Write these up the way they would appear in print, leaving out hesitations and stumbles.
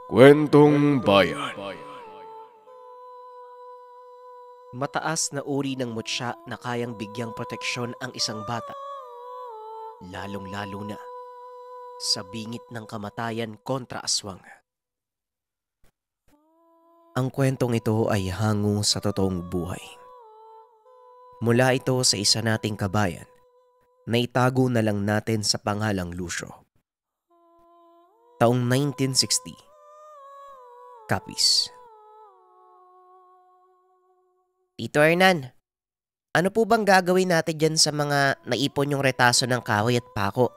Kwentong Bayan. Mataas na uri ng mutya na kayang bigyang proteksyon ang isang bata, lalong-lalo na sa bingit ng kamatayan kontra aswang. Ang kwentong ito ay hango sa totoong buhay. Mula ito sa isa nating kabayan na itago na lang natin sa pangalang Lucio. Taong 1960, Capiz. Tito Hernan, ano po bang gagawin natin dyan sa mga naipon yung retaso ng kahoy at pako?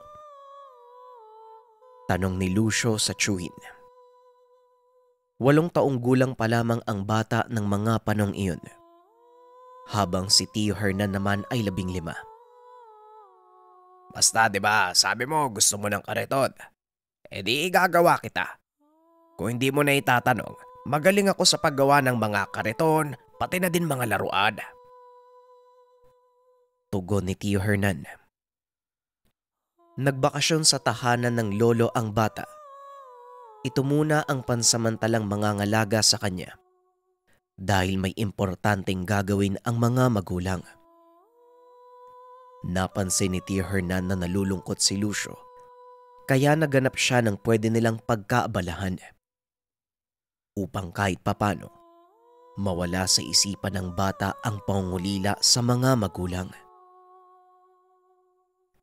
Tanong ni Lucio sa tsuhin. 8 taong gulang pa lamang ang bata ng mga panong iyon, habang si Tio Hernan naman ay 15. Basta 'di ba, sabi mo gusto mo ng kariton. E di igagawa kita. Kung hindi mo na itatanong, magaling ako sa paggawa ng mga kariton, pati na din mga laruan. Tugon ni Tio Hernan. Nagbakasyon sa tahanan ng lolo ang bata. Ito muna ang pansamantalang mangangalaga sa kanya dahil may importanteng gagawin ang mga magulang. Napansin ni Tio Hernan na nalulungkot si Lucio, kaya naganap siya ng pwede nilang pagkaabalahan upang kahit papano mawala sa isipan ng bata ang pangungulila sa mga magulang.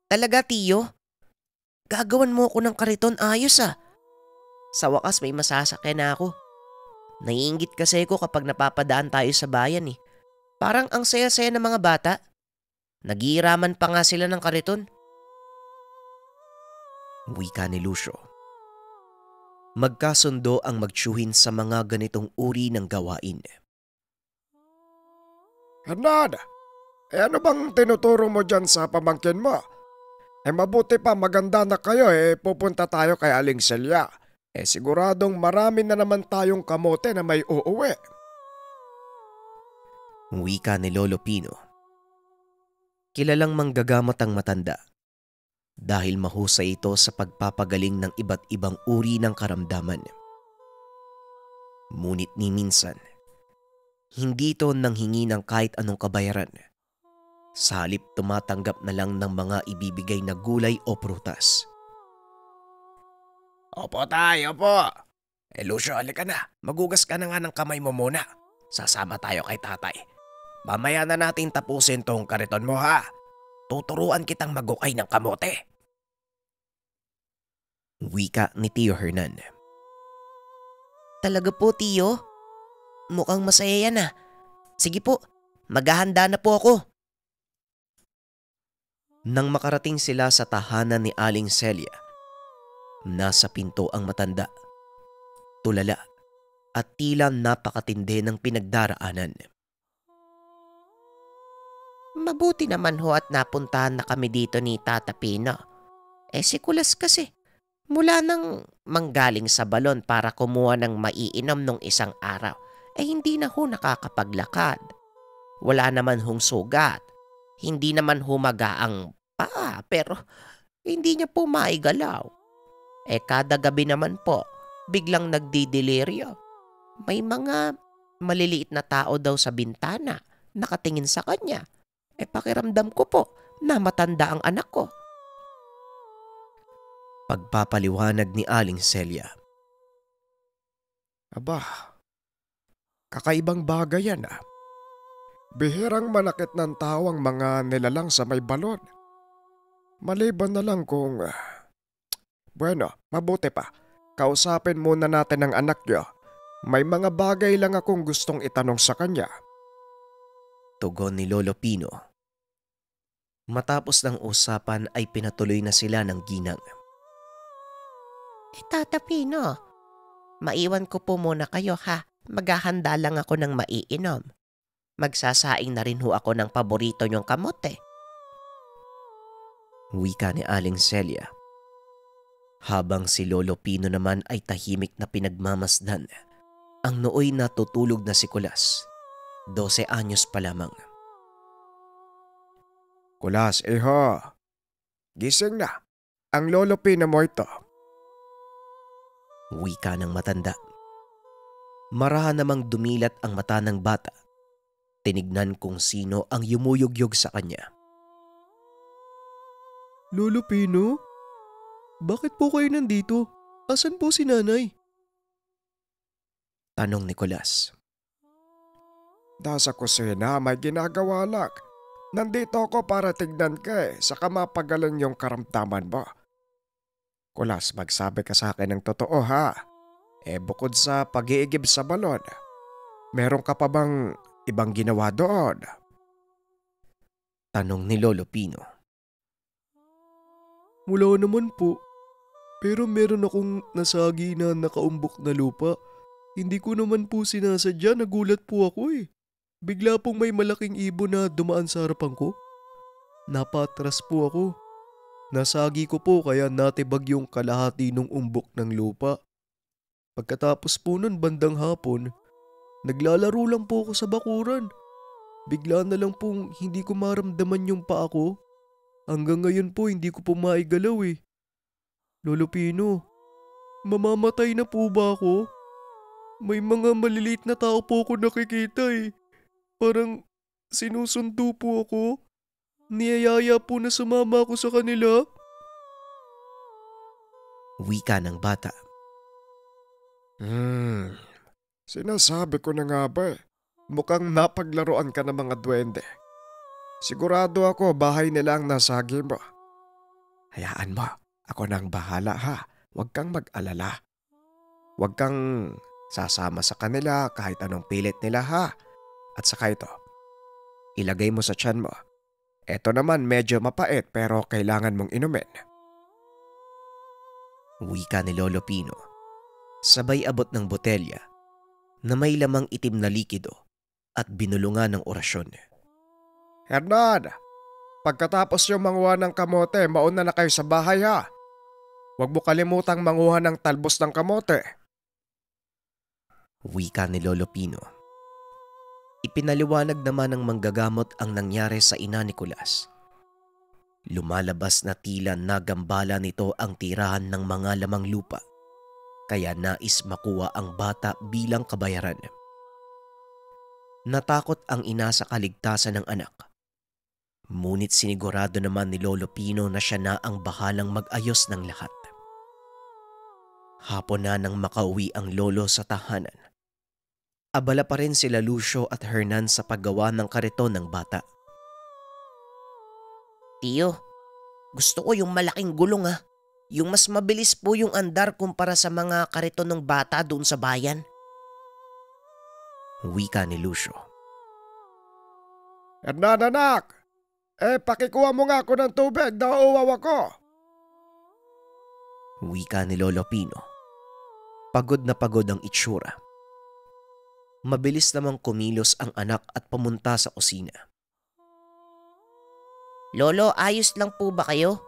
Talaga, Tio? Gagawan mo ako ng kariton, ayos ah. Sa wakas may masasakyan na ako. Naiinggit kasi ko kapag napapadaan tayo sa bayan eh. Parang ang saya-saya ng mga bata. Nag-iiraman pa nga sila ng kariton. Wika ni Lucio. Magkasundo ang magtsuhin sa mga ganitong uri ng gawain. Hernan, ano bang tinuturo mo dyan sa pamangkin mo? Mabuti pa maganda na kayo pupunta tayo kay Aling Celia. Siguradong marami na naman tayong kamote na may uuwi. Wika ni Lolo Pino. Kilalang manggagamot ang matanda dahil mahusay ito sa pagpapagaling ng iba't ibang uri ng karamdaman. Ngunit ni minsan, hindi ito nanghingi ng kahit anong kabayaran. Sa halip tumatanggap na lang ng mga ibibigay na gulay o prutas. Opo tayo, opo. Lucio, halika na. Magugas ka na nga ng kamay mo muna. Sasama tayo kay tatay. Mamaya na natin tapusin tong kariton mo ha. Tuturuan kitang magukay ng kamote. Wika ni Tio Hernan. Talaga po, Tio? Mukhang masaya yan ah. Sige po, maghahanda na po ako. Nang makarating sila sa tahanan ni Aling Celia, nasa pinto ang matanda, tulala at tila napakatindi ng pinagdaraanan. Mabuti naman ho at napuntahan na kami dito ni Tata Pino. Si Kulas kasi, mula nang manggaling sa balon para kumuha ng maiinom nung isang araw, hindi na ho nakakapaglakad. Wala naman hong sugat. Hindi naman humaga ang paa pero hindi niya po maigalaw. Kada gabi naman po, biglang nagdideliryo. May mga maliliit na tao daw sa bintana nakatingin sa kanya. Pakiramdam ko po na matanda ang anak ko. Pagpapaliwanag ni Aling Celia. Aba, kakaibang bagay yan ah. Bihirang manakit ng tao ang mga nilalang sa may balon. Maliban na lang kung... Bueno, mabuti pa. Kausapin muna natin ang anak niyo. May mga bagay lang akong gustong itanong sa kanya. Tugon ni Lolo Pino. Matapos ng usapan ay pinatuloy na sila ng ginang. Tata Pino, maiwan ko po muna kayo ha. Maghahanda lang ako ng maiinom. Magsasaing na rin ho ako ng paborito niyong kamote. Wika ni Aling Celia. Habang si Lolo Pino naman ay tahimik na pinagmamasdan ang nooy natutulog na si Kulas. 12 anyos pa lamang. Kulas, iho. Gising na. Ang lolo Pino mo ito. Wika ng matanda. Marahan namang dumilat ang mata ng bata. Tinignan kung sino ang yumuyugyog sa kanya. Lolo Pino? Bakit po kayo nandito? Asan po si nanay? Tanong ni Kulas. Nasa kusina, may ginagawa lang. Nandito ako para tignan ka saka mapagalan yung karamdaman mo. Kulas, magsabi ka sa akin ng totoo ha. Bukod sa pag-iigib sa balon, meron ka pa bang ibang ginawa doon? Tanong ni Lolo Pino. Wala naman po. Pero meron akong nasagi na nakaumbok na lupa. Hindi ko naman po sinasadya, nagulat po ako eh. Bigla pong may malaking ibon na dumaan sa harapan ko. Napatras po ako. Nasagi ko po kaya natibag yung kalahati ng umbok ng lupa. Pagkatapos po nun bandang hapon, naglalaro lang po ako sa bakuran. Bigla na lang pong hindi ko maramdaman yung paa ko. Hanggang ngayon po hindi ko po maigalaw eh. Lolo Pino, mamamatay na po ba ako? May mga maliliit na tao po ako nakikita eh. Parang sinusundo po ako. Niyayaya po na sumama ako sa kanila. Wika ng bata. Sinasabi ko na nga ba mukhang napaglaruan ka ng mga duwende. Sigurado ako bahay nila ang nasagi mo. Hayaan mo, ako nang bahala ha. Huwag kang mag-alala. Huwag kang sasama sa kanila kahit anong pilit nila ha. At saka ito, ilagay mo sa tiyan mo. Ito naman medyo mapait pero kailangan mong inumin. Wika ni Lolo Pino. Sabay abot ng botelya na may lamang itim na likido at binulungan ng orasyon. Hernan, pagkatapos yung manguha ng kamote, mauna na kayo sa bahay ha. Huwag mo kalimutang manguha ng talbos ng kamote. Wika ni Lolo Pino. Ipinaliwanag naman ng manggagamot ang nangyari sa ina ni Kulas. Lumalabas na tila nagambala nito ang tirahan ng mga lamang lupa. Kaya nais makuha ang bata bilang kabayaran. Natakot ang ina sa kaligtasan ng anak. Ngunit sinigurado naman ni Lolo Pino na siya na ang bahalang mag-ayos ng lahat. Hapon na nang makauwi ang lolo sa tahanan. Abala pa rin sila Lucio at Hernan sa paggawa ng kariton ng bata. Tiyo, gusto ko yung malaking gulong ha. Yung mas mabilis po yung andar kumpara sa mga kariton ng bata doon sa bayan. Wika ni Lucio. Hernan anak, pakikuha mo nga ako ng tubig, nauuwaw ako. Wika ni Lolo Pino. Pagod na pagod ang itsura. Mabilis namang kumilos ang anak at pumunta sa kusina. Lolo, ayos lang po ba kayo?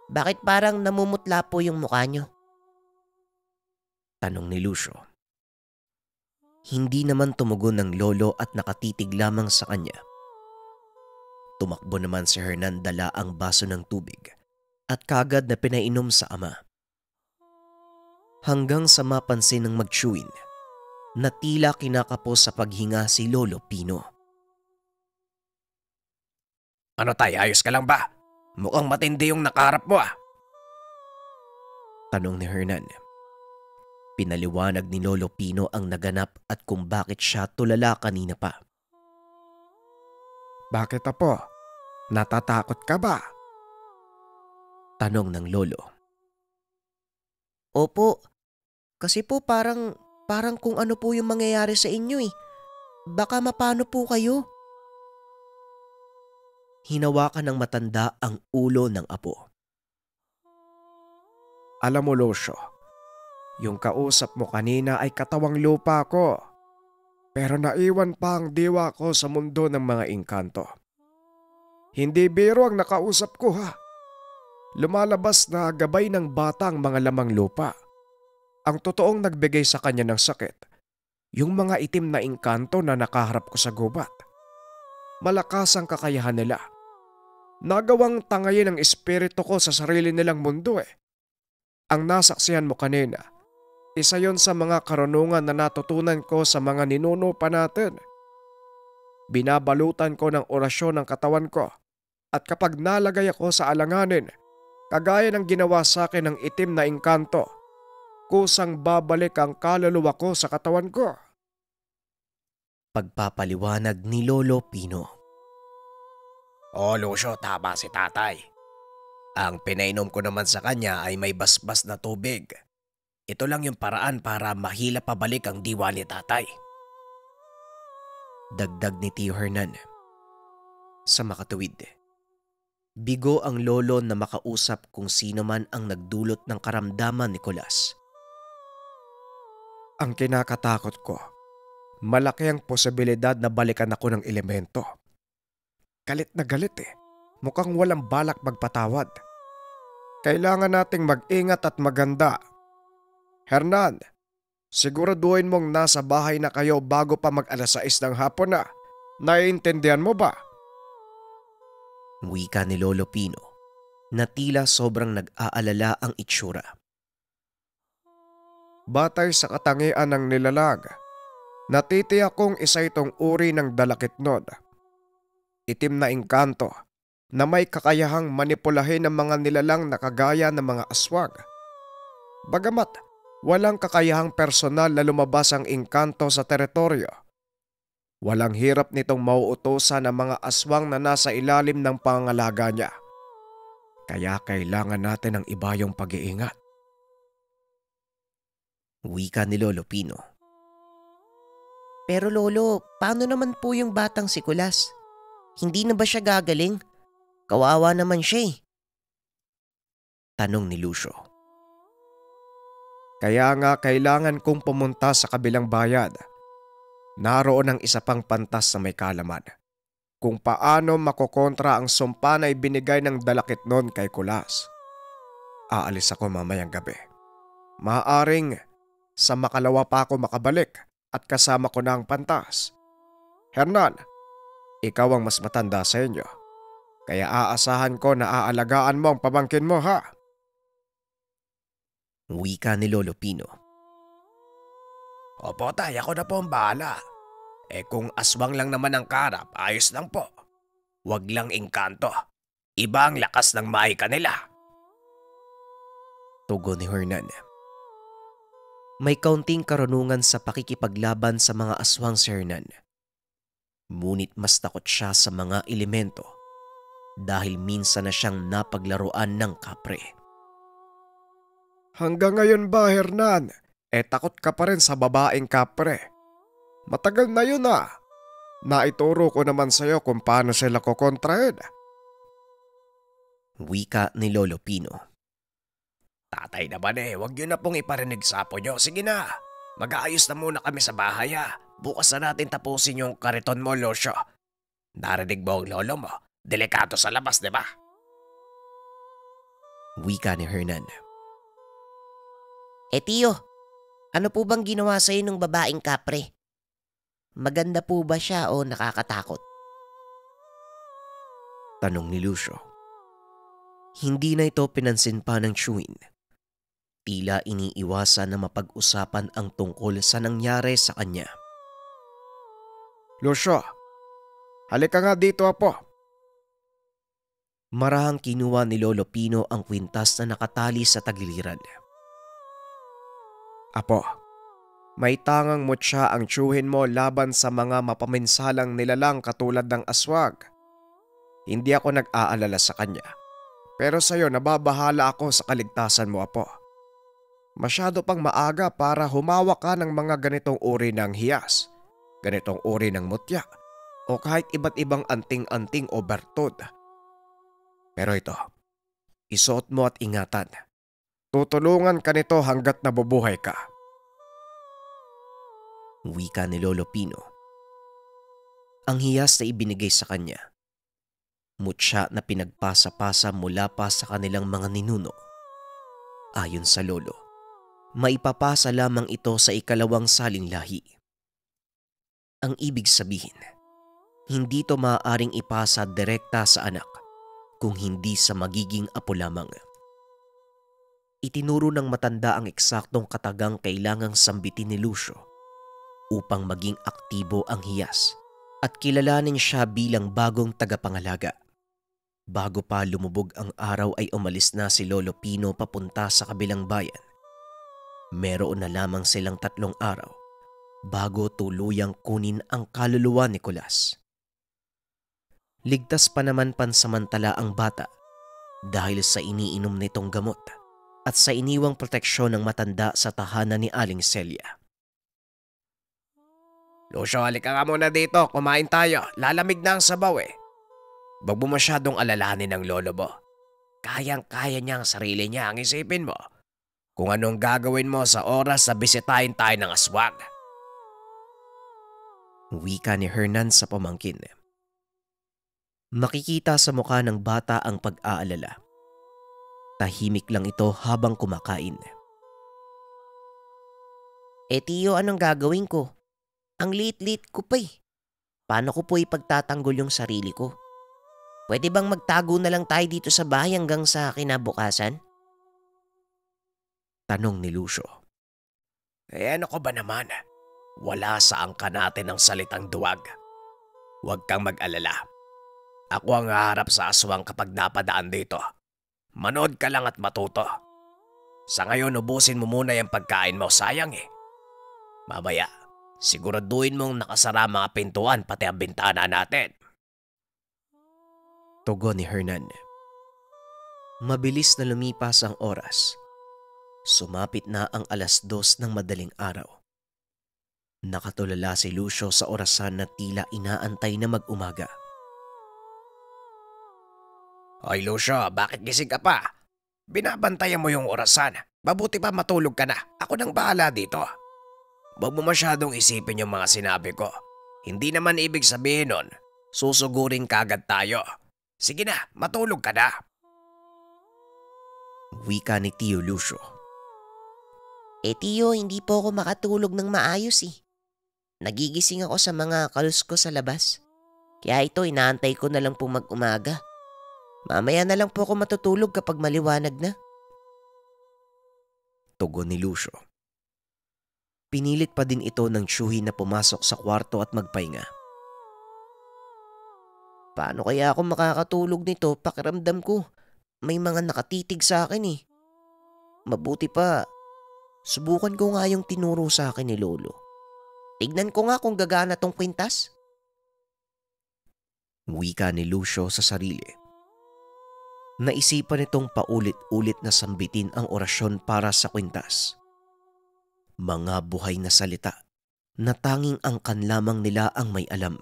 Bakit parang namumutla po yung mukha nyo? Tanong ni Lucio. Hindi naman tumugon ng lolo at nakatitig lamang sa kanya. Tumakbo naman si Hernan dala ang baso ng tubig at kagad na pinainom sa ama. Hanggang sa mapansin ng magtsuwin na tila kinakapos sa paghinga si Lolo Pino. Ano tay, ayos ka lang ba? Mukhang matindi yung nakaharap mo ah. Tanong ni Hernan. Pinaliwanag ni Lolo Pino ang naganap at kung bakit siya tulala kanina pa. Bakit apo? Natatakot ka ba? Tanong ng lolo. Opo, kasi po parang kung ano po yung mangyayari sa inyo eh. Baka mapano po kayo. Hinawakan ng matanda ang ulo ng apo. Alam mo Lucio, yung kausap mo kanina ay katawang lupa ko. Pero naiwan pa ang diwa ko sa mundo ng mga engkanto. Hindi biro ang nakausap ko ha. Lumalabas na gabay ng bata ang mga lamang lupa. Ang totoong nagbigay sa kanya ng sakit, yung mga itim na engkanto na nakaharap ko sa gubat. Malakas ang kakayahan nila. Nagawang tangayin ang espiritu ko sa sarili nilang mundo eh. Ang nasaksihan mo kanina, Isa yon sa mga karunungan na natutunan ko sa mga ninuno pa natin. Binabalutan ko ng orasyon ng katawan ko at kapag nalagay ako sa alanganin, kagaya ng ginawa sa akin ng itim na engkanto, kusang babalik ang kaluluwa ko sa katawan ko. Pagpapaliwanag ni Lolo Pino. Lucio, tama si tatay. Ang pinainom ko naman sa kanya ay may basbas na tubig. Ito lang yung paraan para mahila pabalik ang diwa ni tatay. Dagdag ni Tio Hernan. Sa makatuwid, bigo ang lolo na makausap kung sino man ang nagdulot ng karamdaman ni Kulas. Ang kinakatakot ko, malaki ang posibilidad na balikan ako ng elemento. Galit na galit mukhang walang balak magpatawad. Kailangan nating mag-ingat at maganda. Hernan, siguraduhin mong nasa bahay na kayo bago pa mag-alas 6 ng hapon na. Naiintindihan mo ba? Wika ni Lolo Pino na tila sobrang nag-aalala ang itsura. Batay sa katangian ng nilalag, natitiyak kong isa itong uri ng dalakitnod. Itim na engkanto na may kakayahang manipulahin ng mga nilalang na kagaya ng mga aswang. Bagamat walang kakayahang personal na lumabas ang engkanto sa teritoryo, walang hirap nitong mauutosan ng mga aswang na nasa ilalim ng pangangalaga niya. Kaya kailangan natin ng ibayong pag-iingat. Wika ni Lolo Pino. Pero Lolo, paano naman po yung batang si Kulas? Hindi na ba siya gagaling? Kawawa naman siya Tanong ni Lucio. Kaya nga kailangan kong pumunta sa kabilang bayad. Naroon ang isa pang pantas na may kalaman. Kung paano makokontra ang sumpa na ibinigay ng dalakitnon kay Kulas. Aalis ako mamayang gabi. Maaaring sa makalawa pa ako makabalik at kasama ko na ang pantas. Hernan, ikaw ang mas matanda sa inyo. Kaya aasahan ko na aalagaan mo ang pamangkin mo ha. Wika ni Lolo Pino. Opo tay, ako na po ang bahala. Kung aswang lang naman ang karap, ayos lang po. Wag lang engkanto. Iba ang lakas ng maika nila. Tugon ni Hernan. May kaunting karunungan sa pakikipaglaban sa mga aswang si Hernan. Ngunit mas takot siya sa mga elemento dahil minsan na siyang napaglaruan ng kapre. Hanggang ngayon ba, Hernan? Takot ka pa rin sa babaeng kapre. Matagal na yun Naituro ko naman sa'yo kung paano sila kukontrahin. Wika ni Lolo Pino. Tatay naman wag yun na pong iparinig sa apo nyo. Sige na, mag-aayos na muna kami sa bahay Bukas na natin tapusin yung kariton mo, Lucio. Narinig mo ang lolo mo? Delikato sa labas, di ba? Wika ni Hernan. Tio, ano po bang ginawa sa'yo ng babaeng kapre? Maganda po ba siya o nakakatakot? Tanong ni Lucio. Hindi na ito pinansin pa ng Chewin. Tila iniiwasan na mapag-usapan ang tungkol sa nangyari sa kanya. Lucio, halika nga dito apo. Marahang kinuha ni Lolo Pino ang kwintas na nakatali sa tagiliran. Apo, may tangang mutya ang tiyuhin mo laban sa mga mapaminsalang nilalang katulad ng aswag. Hindi ako nag-aalala sa kanya. Pero sa'yo nababahala ako sa kaligtasan mo, apo. Masyado pang maaga para humawak ka ng mga ganitong uri ng hiyas, ganitong uri ng mutya, o kahit iba't ibang anting-anting o bertud. Pero ito, isuot mo at ingatan. Tutulungan ka nito hanggat nabubuhay ka. Wika ni Lolo Pino. Ang hiyas na ibinigay sa kanya, mutya na pinagpasa-pasa mula pa sa kanilang mga ninuno. Ayon sa lolo, maipapasa lamang ito sa ikalawang saling lahi. Ang ibig sabihin, hindi ito maaaring ipasa direkta sa anak kung hindi sa magiging apo lamang. Itinuro ng matanda ang eksaktong katagang kailangang sambitin ni Lucio upang maging aktibo ang hiyas at kilalanin siya bilang bagong tagapangalaga. Bago pa lumubog ang araw ay umalis na si Lolo Pino papunta sa kabilang bayan. Meron na lamang silang 3 araw bago tuluyang kunin ang kaluluwa ni Kulas. Ligtas pa naman pansamantala ang bata dahil sa iniinom nitong gamot at sa iniwang proteksyon ng matanda sa tahanan ni Aling Celia. Lucio, halika nga muna dito. Kumain tayo. Lalamig na ang sabaw eh. Wag mo masyadong alalahanin ng lolo mo. Kayang-kaya niya ang sarili niya. Ang isipin mo kung anong gagawin mo sa oras na bisitahin tayo ng aswang. Wika ni Hernan sa pamangkin. Makikita sa mukha ng bata ang pag-aalala. Tahimik lang ito habang kumakain. Tiyo, anong gagawin ko? Ang liit-liit ko pa eh. Paano ko po ipagtatanggol yung sarili ko? Pwede bang magtago na lang tayo dito sa bahay hanggang sa kinabukasan? Tanong ni Lucio. Ano ko ba naman? Wala sa angka natin ang salitang duwag. Huwag kang mag-alala. Ako ang haharap sa aswang kapag napadaan dito. Manood ka lang at matuto. Sa ngayon, ubusin mo muna yung pagkain mo. Sayang eh. Mamaya, siguraduhin mong nakasara mga pintuan pati ang bintana natin. Tugon ni Hernan. Mabilis na lumipas ang oras. Sumapit na ang 2:00 ng madaling araw. Nakatulala si Lucio sa orasan na tila inaantay na mag-umaga. Hoy Lucio, bakit gising ka pa? Binabantayan mo yung orasan. Mabuti pa matulog ka na. Ako nang bahala dito. Huwag mo masyadong isipin yung mga sinabi ko. Hindi naman ibig sabihin nun, susugurin kagad tayo. Sige na, matulog ka na. Wika ni Tio Lucio. Tiyo, hindi po ako makatulog ng maayos eh. Nagigising ako sa mga kalus ko sa labas. Kaya ito, inaantay ko na lang po mag-umaga. Mamaya na lang po ako matutulog kapag maliwanag na. Tugon ni Lucio. Pinilit pa din ito ng tiyuhin na pumasok sa kwarto at magpahinga. Paano kaya ako makakatulog nito? Pakiramdam ko, may mga nakatitig sa akin eh. Mabuti pa, subukan ko nga yung tinuro sa akin ni Lolo. Tignan ko nga kung gagana tong kwintas. Wika ni Lucio sa sarili. Naisipan itong paulit-ulit na sambitin ang orasyon para sa kwintas. Mga buhay na salita na tanging ang kanlamang nila ang may alam.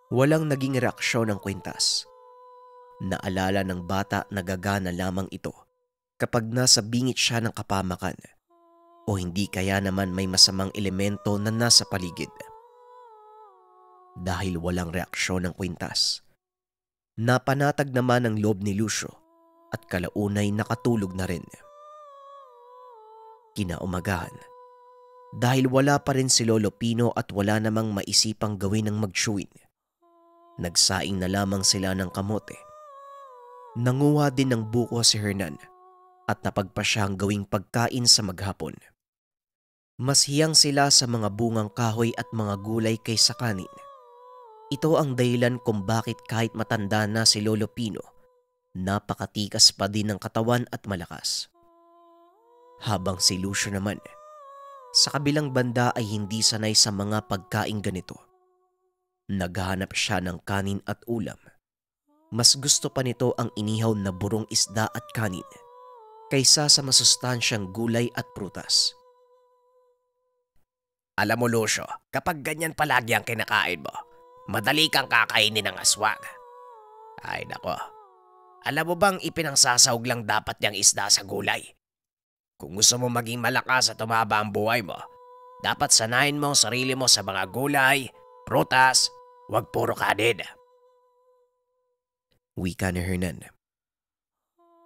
Walang naging reaksyon ng kwintas. Naalala ng bata na gagana lamang ito kapag nasa bingit siya ng kapamakan o hindi kaya naman may masamang elemento na nasa paligid. Dahil walang reaksyon ng kwintas, napanatag naman ang loob ni Lucio at kalaunay nakatulog na rin. Kinaumagahan, dahil wala pa rin si Lolo Pino at wala namang maisipang gawin ng magtsuwin, nagsaing na lamang sila ng kamote. Nanguha din ng buko si Hernan at napagpa siyang gawing pagkain sa maghapon. Mas hiyang sila sa mga bungang kahoy at mga gulay kaysa kanin. Ito ang dahilan kung bakit kahit matanda na si Lolo Pino, napakatikas pa din ng katawan at malakas. Habang si Lucio naman, sa kabilang banda ay hindi sanay sa mga pagkain ganito. Naghahanap siya ng kanin at ulam. Mas gusto pa nito ang inihaw na burong isda at kanin kaysa sa masustansyang gulay at prutas. Alam mo Lucio, kapag ganyan palagi ang kinakain mo, madali kang kakainin ng aswang. Ay nako, alam mo bang ipinangsasahog lang dapat niyang isda sa gulay? Kung gusto mo maging malakas at tumaba ang buhay mo, dapat sanayin mo ang sarili mo sa mga gulay, prutas, huwag puro kanin. Wika ni Hernan.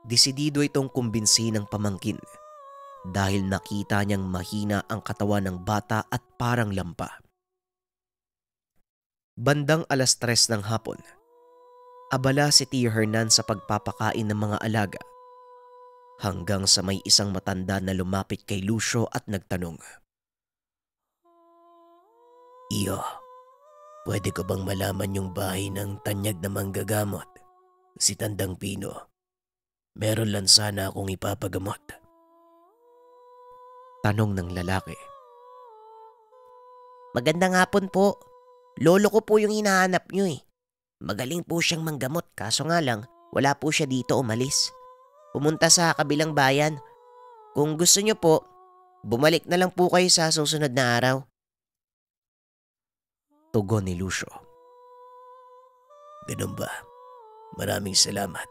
Desidido itong kumbinsi ng pamangkin dahil nakita niyang mahina ang katawan ng bata at parang lampa. Bandang 3:00 ng hapon, abala si Tio Hernan sa pagpapakain ng mga alaga. hanggang sa may isang matanda na lumapit kay Lucio at nagtanong. Iyo, pwede ko bang malaman yung bahay ng tanyag na manggagamot? Si Tandang Pino. Meron lang sana akong ipapagamot. Tanong ng lalaki. Magandang hapon po. Lolo ko po yung hinahanap nyo eh. Magaling po siyang manggamot kaso nga lang wala po siya dito umalis. Pumunta sa kabilang bayan. Kung gusto nyo po, bumalik na lang po kayo sa susunod na araw. Tugon ni Lucio. Ganun ba? Maraming salamat.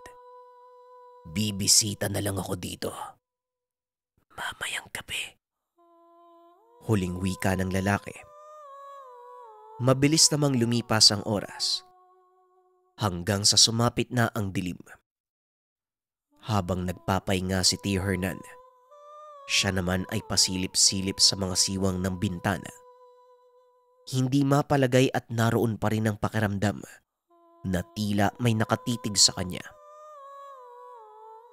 Bibisita na lang ako dito. Mamayang gabi. Huling wika ng lalaki. Mabilis namang lumipas ang oras hanggang sa sumapit na ang dilim. Habang nagpapahinga si Tio Hernan, siya naman ay pasilip-silip sa mga siwang ng bintana. Hindi mapalagay at naroon pa rin ang pakiramdam na tila may nakatitig sa kanya.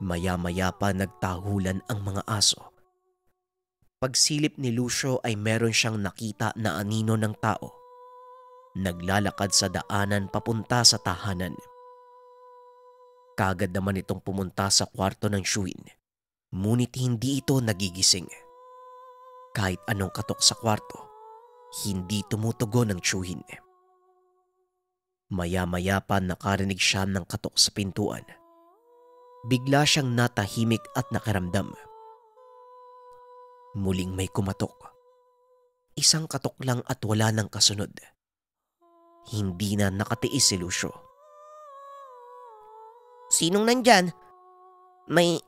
Maya-maya pa nagtahulan ang mga aso. Pagsilip ni Lucio ay meron siyang nakita na anino ng tao. Naglalakad sa daanan papunta sa tahanan. Kagad naman itong pumunta sa kwarto ng Shuin, ngunit hindi ito nagigising. Kahit anong katok sa kwarto, hindi tumutugon ang Shuin. Maya-maya pa nakarinig siya ng katok sa pintuan. Bigla siyang natahimik at nakiramdam. Muling may kumatok. Isang katok lang at wala nang kasunod. Hindi na nakatiis si Lucio. Sinong nandyan? May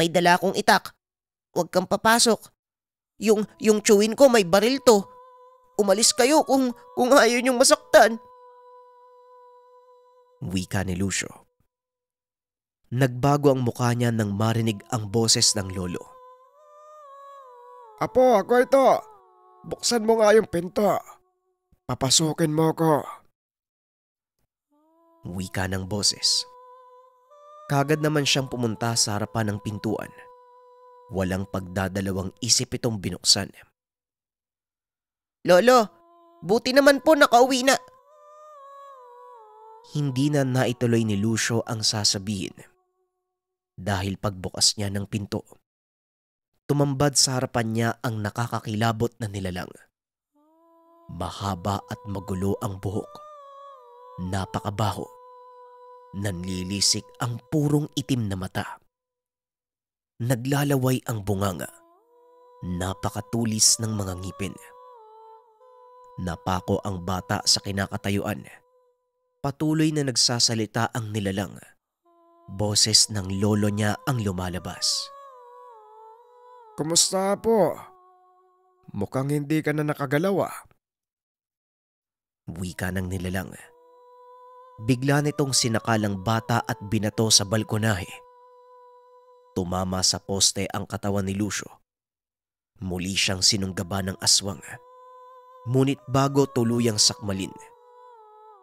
dala akong itak. Huwag kang papasok. Yung chewin ko may baril to. Umalis kayo kung ayaw niyong masaktan. Wika ni Lucio. Nagbago ang mukha niya nang marinig ang boses ng lolo. Apo, ako ito. Buksan mo nga yung pinto. Papasukin mo ko. Wika ng boses. Kagad naman siyang pumunta sa harapan ng pintuan. Walang pagdadalawang isip itong binuksan. Lolo, buti naman po nakauwi na. Hindi na naituloy ni Lucio ang sasabihin. Dahil pagbukas niya ng pinto, tumambad sa harapan niya ang nakakakilabot na nilalang. Mahaba at magulo ang buhok. Napakabaho. Nanlilisik ang purong itim na mata. Naglalaway ang bunganga. Napakatulis ng mga ngipin. Napako ang bata sa kinakatayuan. Patuloy na nagsasalita ang nilalang. Boses ng lolo niya ang lumalabas. Kumusta po? Mukhang hindi ka na nakagalaw ah. Wika ng nilalang. Bigla nitong sinakalang bata at binato sa balkonahe. Tumama sa poste ang katawan ni Lucio. Muli siyang sinunggaba ng aswang. Ngunit bago tuluyang sakmalin,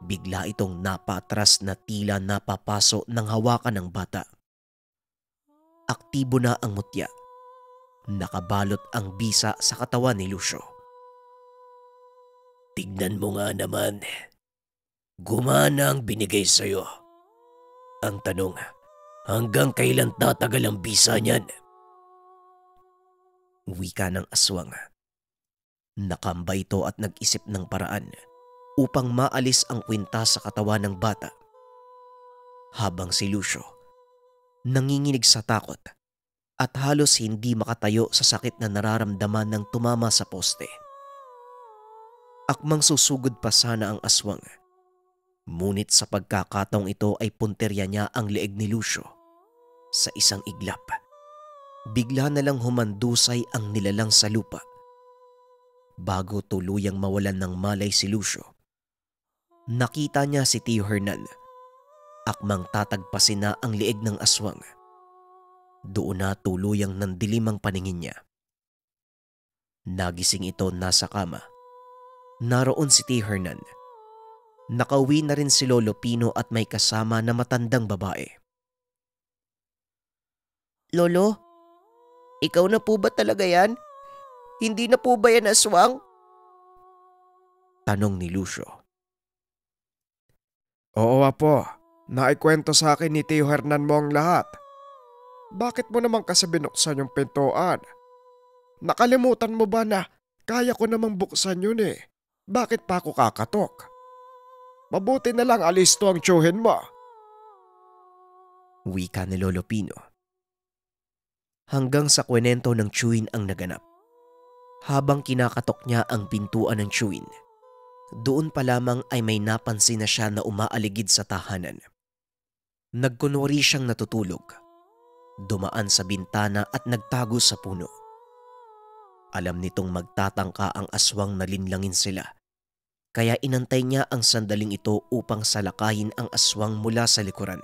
bigla itong napatras na tila napapaso ng hawakan ng bata. Aktibo na ang mutya. Nakabalot ang bisa sa katawan ni Lucio. Tignan mo nga naman. Gumana ang binigay sa'yo. Ang tanong, hanggang kailan tatagal ang bisa niyan? Wika ng aswang. Nakamba ito at nag-isip ng paraan upang maalis ang kwinta sa katawan ng bata. Habang si Lucio, nanginginig sa takot at halos hindi makatayo sa sakit na nararamdaman ng tumama sa poste. Akmang susugod pa sana ang aswang. Ngunit sa pagkakataong ito ay punterya niya ang leeg ni Lucio. Sa isang iglap, bigla na lang humandusay ang nilalang sa lupa. Bago tuluyang mawalan ng malay si Lucio, nakita niya si Tio Hernan. Akmang tatagpasin na ang leeg ng aswang. Doon na tuluyang nandilim ang paningin niya. Nagising ito nasa kama. Naroon si Tio Hernan. Nakauwi na rin si Lolo Pino at may kasama na matandang babae. Lolo, ikaw na po ba talaga yan? Hindi na po ba yan aswang? Tanong ni Lucio. Oo, Apo. Naikwento sa akin ni Tio Hernan mo ang lahat. Bakit mo naman kasi binuksan yung pintuan? Nakalimutan mo ba na kaya ko namang buksan yun eh? Bakit pa ako kakatok? Mabuti na lang alisto ang tiyuhin mo. Wika ni Lolo Pino. Hanggang sa kwento ng Chewin ang naganap. Habang kinakatok niya ang pintuan ng Chewin, doon pa lamang ay may napansin na siya na umaaligid sa tahanan. Nagkunwari siyang natutulog. Dumaan sa bintana at nagtago sa puno. Alam nitong magtatangka ang aswang na linlangin sila. Kaya inantay niya ang sandaling ito upang salakayin ang aswang mula sa likuran.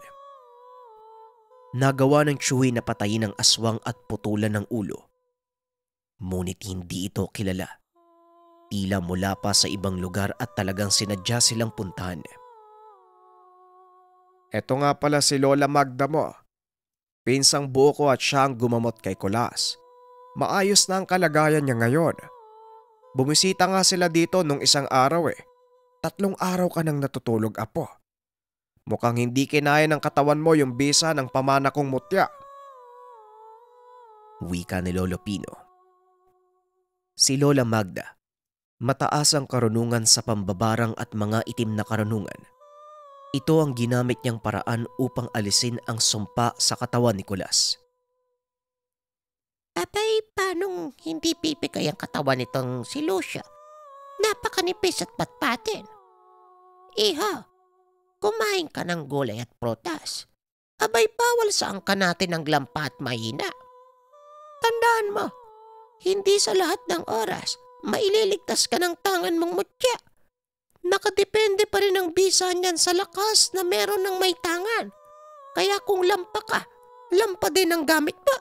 Nagawa ng Chewin na patayin ang aswang at putulan ng ulo. Ngunit hindi ito kilala. Tila mula pa sa ibang lugar at talagang sinadya silang puntahan. Eto nga pala si Lola Magda mo. Pinsang buo ko at siya ang gumamot kay Kulas. Maayos na ang kalagayan niya ngayon. Bumisita nga sila dito nung isang araw eh. 3 araw ka nang natutulog, Apo. Mukhang hindi kinaya ng katawan mo yung bisa ng pamana kong mutya. Wika ni Lolo Pino. Si Lola Magda, mataas ang karunungan sa pambabarang at mga itim na karunungan. Ito ang ginamit niyang paraan upang alisin ang sumpa sa katawan ni Kulas. Abay, paanong hindi pipikay ang katawan nitong si Lucia? Napakanipis at patpatin. Iha, kumain ka ng gulay at prutas. Abay, bawal sa angka natin ang lampa at mahina. Tandaan mo, hindi sa lahat ng oras maililigtas ka ng tangan mong mutya. Nakadepende pa rin ang bisa niyan sa lakas na meron ng may tangan. Kaya kung lampa ka, lampa din ang gamit mo.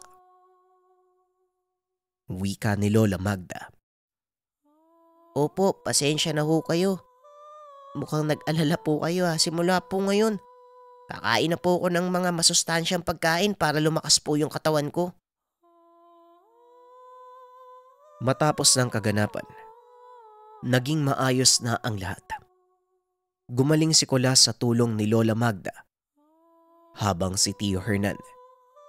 Wika ni Lola Magda. Opo, pasensya na ho kayo. Mukhang nag-alala po kayo simula po ngayon. Kakain na po ako ng mga masustansyang pagkain para lumakas po yung katawan ko. Matapos ng kaganapan, naging maayos na ang lahat. Gumaling si Kulas sa tulong ni Lola Magda. Habang si Tio Hernan,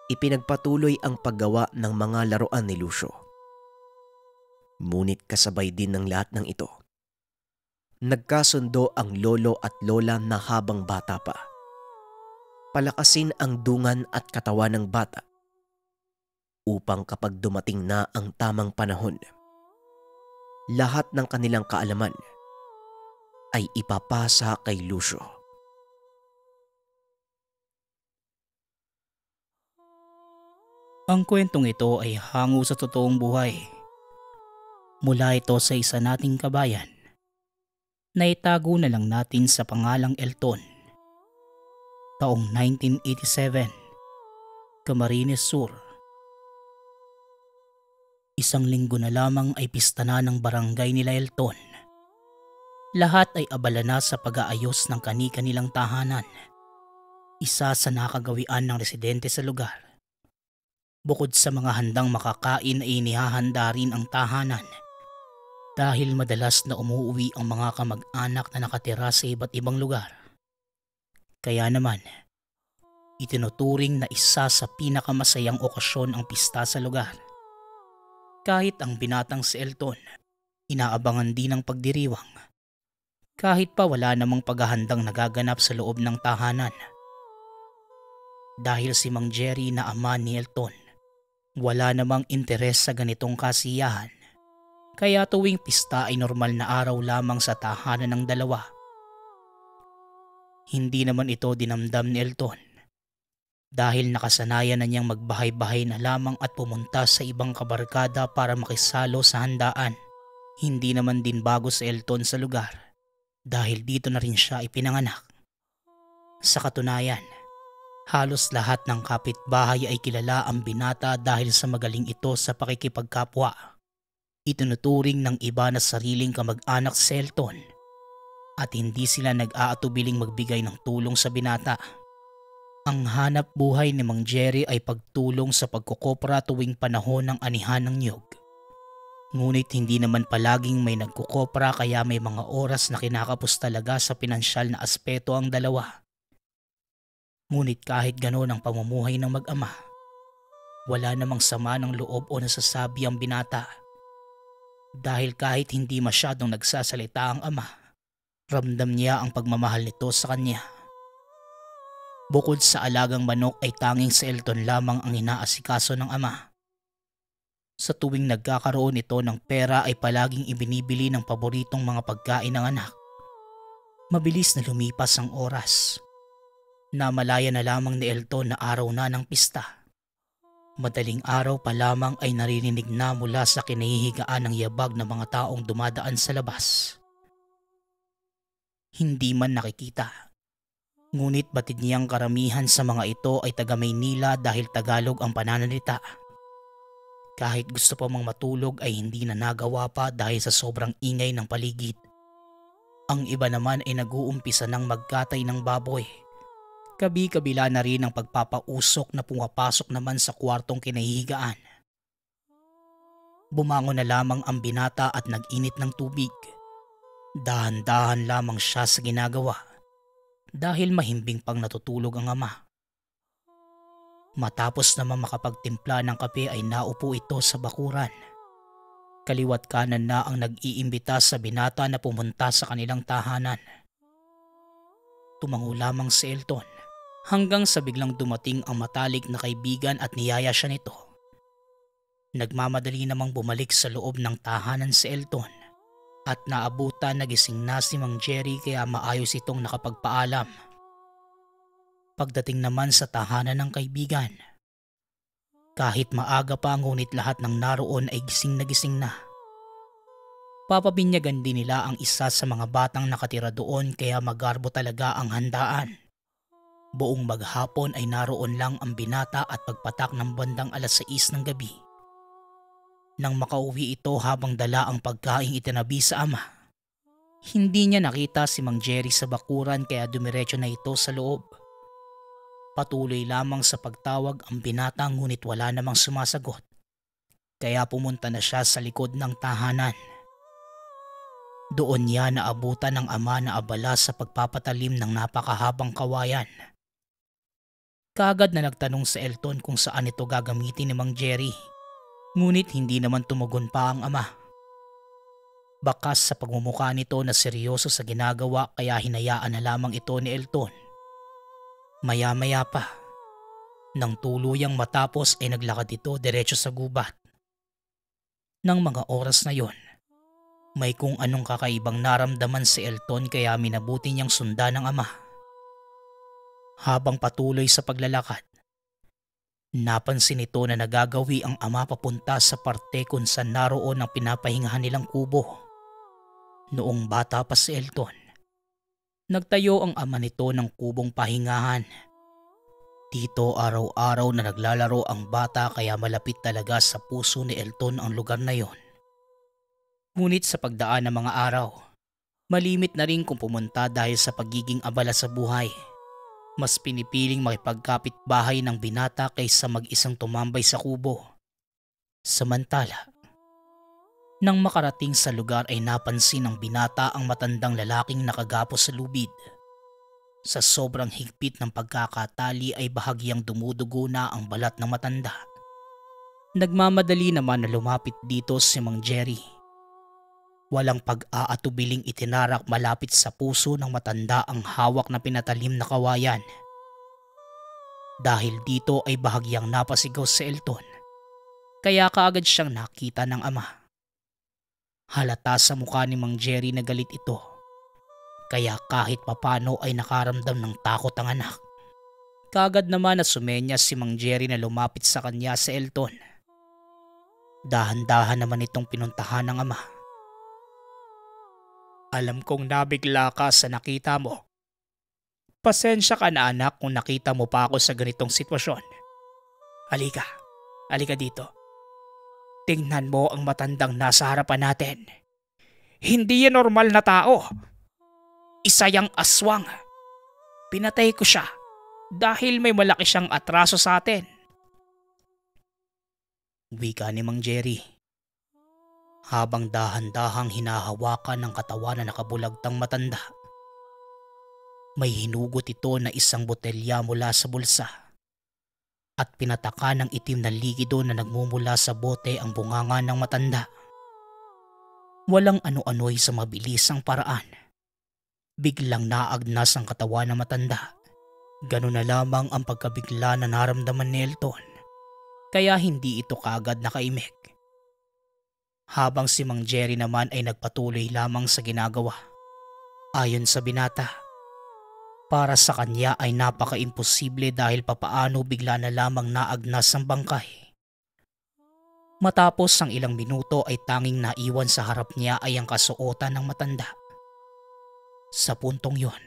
ipinagpatuloy ang paggawa ng mga laruan ni Lucio. Ngunit kasabay din ng lahat ng ito, nagkasundo ang lolo at lola na habang bata pa. Palakasin ang dungan at katawan ng bata upang kapag dumating na ang tamang panahon, lahat ng kanilang kaalaman ay ipapasa kay Lucio. Ang kwentong ito ay hango sa totoong buhay. Mula ito sa isa nating kabayan na itago na lang natin sa pangalang Elton. Taong 1987, Camarines Sur. Isang linggo na lamang ay pista na ng barangay nila Elton. Lahat ay abala na sa pag-aayos ng kani-kanilang tahanan. Isa sa nakagawian ng residente sa lugar. Bukod sa mga handang makakain ay inihahanda rin ang tahanan. Dahil madalas na umuwi ang mga kamag-anak na nakatira sa iba't ibang lugar. Kaya naman, itinuturing na isa sa pinakamasayang okasyon ang pista sa lugar. Kahit ang binatang si Elton, inaabangan din ang pagdiriwang. Kahit pa wala namang paghahandang nagaganap sa loob ng tahanan. Dahil si Mang Jerry na ama ni Elton, wala namang interes sa ganitong kasiyahan. Kaya tuwing pista ay normal na araw lamang sa tahanan ng dalawa. Hindi naman ito dinamdam ni Elton. Dahil nakasanayan na niyang magbahay-bahay na lamang at pumunta sa ibang kabarkada para makisalo sa handaan. Hindi naman din bago sa Elton sa lugar. Dahil dito na rin siya ipinanganak. Sa katunayan, halos lahat ng kapitbahay ay kilala ang binata dahil sa magaling ito sa pakikipagkapwa. Itinuturing ng iba na sariling kamag-anak si Elton at hindi sila nag-aatubiling magbigay ng tulong sa binata. Ang hanap buhay ni Mang Jerry ay pagtulong sa pagkukopra tuwing panahon ng anihan ng niyog. Ngunit hindi naman palaging may nagkukopra kaya may mga oras na kinakapos talaga sa pinansyal na aspeto ang dalawa. Ngunit kahit ganoon ang pamumuhay ng mag-ama, wala namang sama ng loob o nasasabi ang binata. Dahil kahit hindi masyadong nagsasalita ang ama, ramdam niya ang pagmamahal nito sa kanya. Bukod sa alagang manok ay tanging si Elton lamang ang inaasikaso ng ama. Sa tuwing nagkakaroon ito ng pera ay palaging ibinibili ng paboritong mga pagkain ng anak. Mabilis na lumipas ang oras. Namalaya na lamang ni Elton na araw na ng pista. Madaling araw pa lamang ay naririnig na mula sa kinahihigaan ng yabag ng mga taong dumadaan sa labas. Hindi man nakikita. Ngunit batid niyang karamihan sa mga ito ay taga Maynila dahil Tagalog ang pananalita. Kahit gusto pa mang matulog ay hindi na nagawa pa dahil sa sobrang ingay ng paligid. Ang iba naman ay nag-uumpisa ng magkatay ng baboy. Kabi-kabila na rin ang pagpapausok na pumapasok naman sa kwartong kinahihigaan. Bumangon na lamang ang binata at nag-init ng tubig. Dahan-dahan lamang siya sa ginagawa dahil mahimbing pang natutulog ang ama. Matapos naman makapagtimpla ng kape ay naupo ito sa bakuran. Kaliwat kanan na ang nag-iimbita sa binata na pumunta sa kanilang tahanan. Tumango lamang si Elton hanggang sa biglang dumating ang matalik na kaibigan at niyaya siya nito. Nagmamadali namang bumalik sa loob ng tahanan si Elton at naabutan na gising na si Mang Jerry kaya maayos itong nakapagpaalam. Pagdating naman sa tahanan ng kaibigan, kahit maaga pa ngunit lahat ng naroon ay gising na. Papabinyagan din nila ang isa sa mga batang nakatira doon kaya magarbo talaga ang handaan. Buong maghapon ay naroon lang ang binata at pagpatak ng bandang 6:00 ng gabi. Nang makauwi ito habang dala ang pagkaing itinabi sa ama, hindi niya nakita si Mang Jerry sa bakuran kaya dumiretso na ito sa loob. Patuloy lamang sa pagtawag ang binata ngunit wala namang sumasagot. Kaya pumunta na siya sa likod ng tahanan. Doon niya naabutan ng ama na abala sa pagpapatalim ng napakahabang kawayan. Kaagad na nagtanong sa Elton kung saan ito gagamitin ni Mang Jerry. Ngunit hindi naman tumugon pa ang ama. Bakas sa pagmumukha nito na seryoso sa ginagawa kaya hinayaan na lamang ito ni Elton. Maya-maya pa, nang tuluyang matapos ay naglakad ito diretso sa gubat. Nang mga oras na yon, may kung anong kakaibang naramdaman si Elton kaya minabuti niyang sundan ng ama. Habang patuloy sa paglalakad, napansin ito na nagagawi ang ama papunta sa parte kung saan naroon ang pinapahingahan nilang kubo. Noong bata pa si Elton, nagtayo ang ama nito ng kubong pahingahan. Dito araw-araw na naglalaro ang bata kaya malapit talaga sa puso ni Elton ang lugar na yon. Ngunit sa pagdaan ng mga araw, malimit na rin kung pumunta dahil sa pagiging abala sa buhay. Mas pinipiling makipagkapit bahay ng binata kaysa mag-isang tumambay sa kubo. Samantala, nang makarating sa lugar ay napansin ng binata ang matandang lalaking nakagapos sa lubid. Sa sobrang higpit ng pagkakatali ay bahagyang dumudugo na ang balat ng matanda. Nagmamadali naman na lumapit dito si Mang Jerry. Walang pag-aatubiling itinarak malapit sa puso ng matanda ang hawak na pinatalim na kawayan. Dahil dito ay bahagyang napasigaw si Elton, kaya kaagad siyang nakita ng ama. Halata sa mukha ni Mang Jerry na galit ito, kaya kahit papano ay nakaramdam ng takot ang anak. Kaagad naman na sumenya si Mang Jerry na lumapit sa kanya si Elton. Dahan-dahan naman itong pinuntahan ng ama. Alam kong nabigla ka sa nakita mo. Pasensya ka na anak kung nakita mo pa ako sa ganitong sitwasyon. Halika dito. Tingnan mo ang matandang nasa harapan natin. Hindi yan normal na tao. Isa yang aswang. Pinatay ko siya dahil may malaki siyang atraso sa atin. Wika ni Mang Jerry habang dahan-dahang hinahawakan ng katawan na nakabulagtang matanda. May hinugot ito na isang botelya mula sa bulsa at pinataka ng itim na likido na nagmumula sa bote ang bunganga ng matanda. Walang ano-ano'y sa mabilisang paraan. Biglang naagnas ang katawan ng matanda. Ganun na lamang ang pagkabigla na naramdaman ni Elton, kaya hindi ito kaagad nakaimik. Habang si Mang Jerry naman ay nagpatuloy lamang sa ginagawa. Ayon sa binata, para sa kanya ay napaka-imposible dahil papaano bigla na lamang naagnas ang bangkay. Matapos ang ilang minuto ay tanging naiwan sa harap niya ay ang kasuotan ng matanda. Sa puntong yon,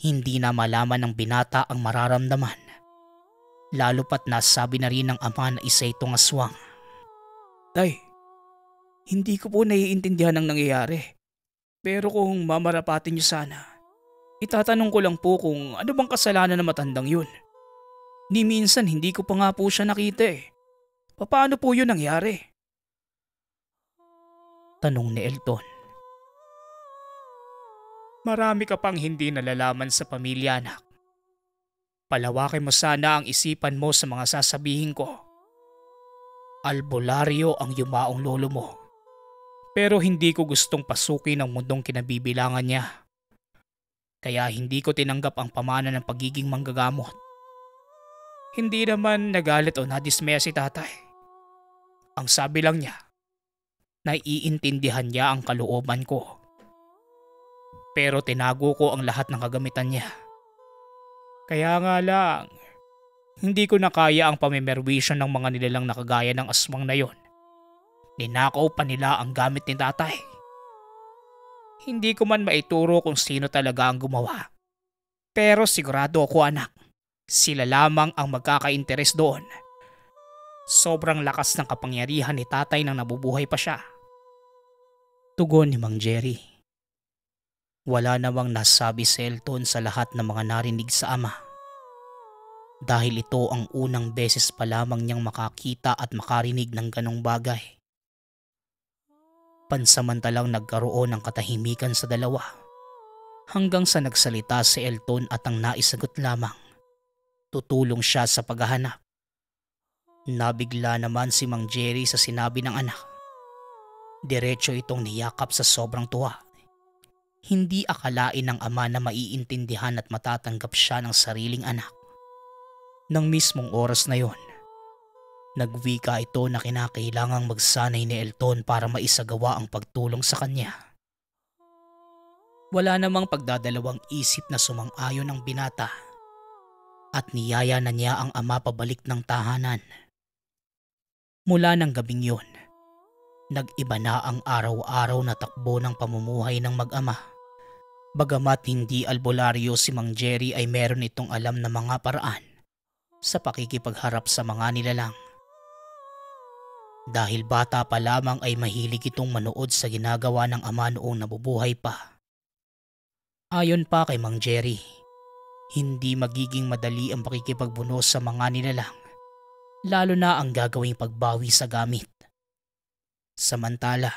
hindi na malaman ng binata ang mararamdaman. Lalo pat nasabi na rin ng ama na isa itong aswang. Tay, hindi ko po naiintindihan ang nangyayari. Pero kung mamarapatin niyo sana, itatanong ko lang po kung ano bang kasalanan ng matandang yun. Ni minsan hindi ko pa nga po siya nakita eh. Paano po yun nangyari? Tanong ni Elton. Marami ka pang hindi nalalaman sa pamilya, anak. Palawakin mo sana ang isipan mo sa mga sasabihin ko. Albularyo ang yumaong lolo mo. Pero hindi ko gustong pasukin ang mundong kinabibilangan niya. Kaya hindi ko tinanggap ang pamana ng pagiging manggagamot. Hindi naman nagalit o nadismaya si tatay. Ang sabi lang niya, naiintindihan niya ang kalooban ko. Pero tinago ko ang lahat ng kagamitan niya. Kaya nga lang, hindi ko na kaya ang pamimerwisyon ng mga nilalang nakagaya ng aswang na yon. Ninakaw pa nila ang gamit ni tatay. Hindi ko man maituro kung sino talaga ang gumawa. Pero sigurado ako, anak, sila lamang ang magkaka-interes doon. Sobrang lakas ng kapangyarihan ni tatay nang nabubuhay pa siya. Tugon ni Mang Jerry. Wala namang nasabi si Elton sa lahat ng mga narinig sa ama. Dahil ito ang unang beses pa lamang niyang makakita at makarinig ng ganong bagay. Pansamantalang nagkaroon ng katahimikan sa dalawa hanggang sa nagsalita si Elton at ang naisagot lamang. Tutulong siya sa paghahanap. Nabigla naman si Mang Jerry sa sinabi ng anak. Diretso itong niyakap sa sobrang tuwa. Hindi akalain ng ama na maiintindihan at matatanggap siya ng sariling anak. Nang mismong oras na yon, nagwika ito na kinakailangang magsanay ni Elton para maisagawa ang pagtulong sa kanya. Wala namang pagdadalawang isip na sumang-ayon ang binata at niyaya na niya ang ama pabalik ng tahanan. Mula ng gabing yon, nag-iba na ang araw-araw na takbo ng pamumuhay ng mag-ama. Bagamat hindi albularyo si Mang Jerry ay meron itong alam na mga paraan sa pakikipagharap sa mga nilalang. Dahil bata pa lamang ay mahilig itong manood sa ginagawa ng ama noong nabubuhay pa. Ayon pa kay Mang Jerry, hindi magiging madali ang pakikipagbunos sa mga nilalang, lalo na ang gagawing pagbawi sa gamit. Samantala,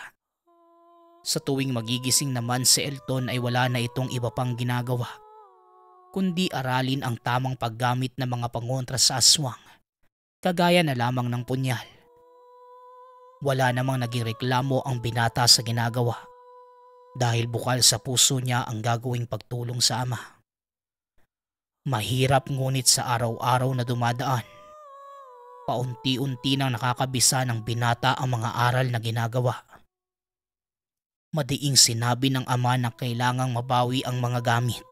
sa tuwing magigising naman si Elton ay wala na itong iba pang ginagawa, kundi aralin ang tamang paggamit ng mga pangontra sa aswang, kagaya na lamang ng punyal. Wala namang naging reklamo ang binata sa ginagawa dahil bukal sa puso niya ang gagawing pagtulong sa ama. Mahirap ngunit sa araw-araw na dumadaan, paunti-unti nang nakakabisa ng binata ang mga aral na ginagawa. Madiing sinabi ng ama na kailangang mabawi ang mga gamit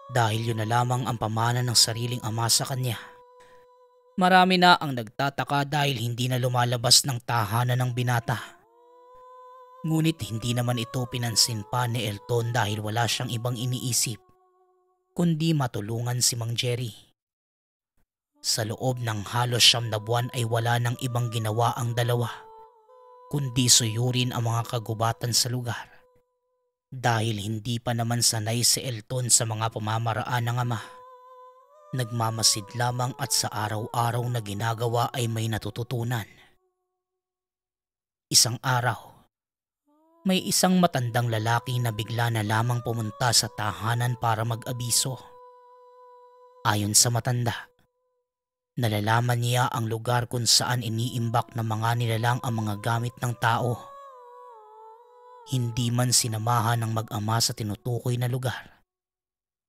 dahil yun na lamang ang pamana ng sariling ama sa kanya. Marami na ang nagtataka dahil hindi na lumalabas ng tahanan ng binata. Ngunit hindi naman ito pinansin pa ni Elton dahil wala siyang ibang iniisip kundi matulungan si Mang Jerry. Sa loob ng halos 9 na buwan ay wala nang ibang ginawa ang dalawa kundi suyurin ang mga kagubatan sa lugar dahil hindi pa naman sanay si Elton sa mga pamamaraan ng ama. Nagmamasid lamang at sa araw-araw na ginagawa ay may natututunan. Isang araw, may isang matandang lalaki na bigla na lamang pumunta sa tahanan para mag-abiso. Ayon sa matanda, nalalaman niya ang lugar kung saan iniimbak ng mga nilalang ang mga gamit ng tao. Hindi man sinamahan ng mag-ama sa tinutukoy na lugar.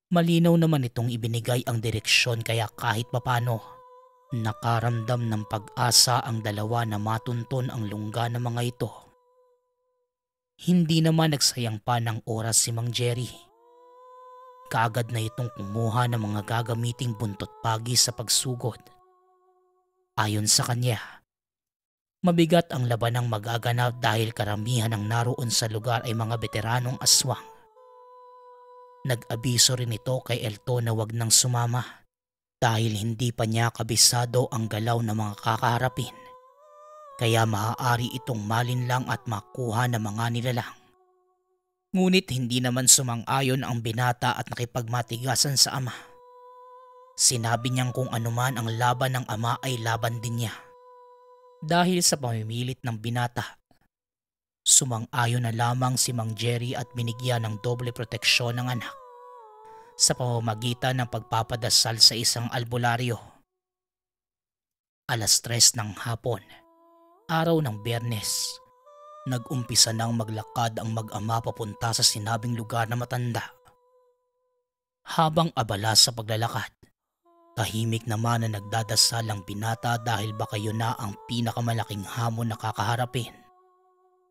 Malinaw naman itong ibinigay ang direksyon kaya kahit papano, nakaramdam ng pag-asa ang dalawa na matunton ang lungga ng mga ito. Hindi naman nagsayang pa ng oras si Mang Jerry. Kaagad na itong kumuha ng mga gagamiting buntot pagi sa pagsugod. Ayon sa kanya, mabigat ang labanang magaganap dahil karamihan ng naroon sa lugar ay mga veteranong aswang. Nag-abiso rin ito kay Elton na wag nang sumama dahil hindi pa niya kabisado ang galaw ng mga kakaharapin. Kaya maaari itong malinlang at makuha ng mga nilalang. Ngunit hindi naman sumang-ayon ang binata at nakipagmatigasan sa ama. Sinabi niyang kung anuman ang laban ng ama ay laban din niya. Dahil sa pamimilit ng binata, sumang-ayon na lamang si Mang Jerry at binigyan ng doble proteksyon ng anak sa pamamagitan ng pagpapadasal sa isang albularyo. 3:00 ng hapon, araw ng Biyernes, nag-umpisa nang maglakad ang mag-ama papunta sa sinabing lugar na matanda. Habang abala sa paglalakad, tahimik naman na nagdadasal ang binata dahil baka yun na ang pinakamalaking hamon na kakaharapin.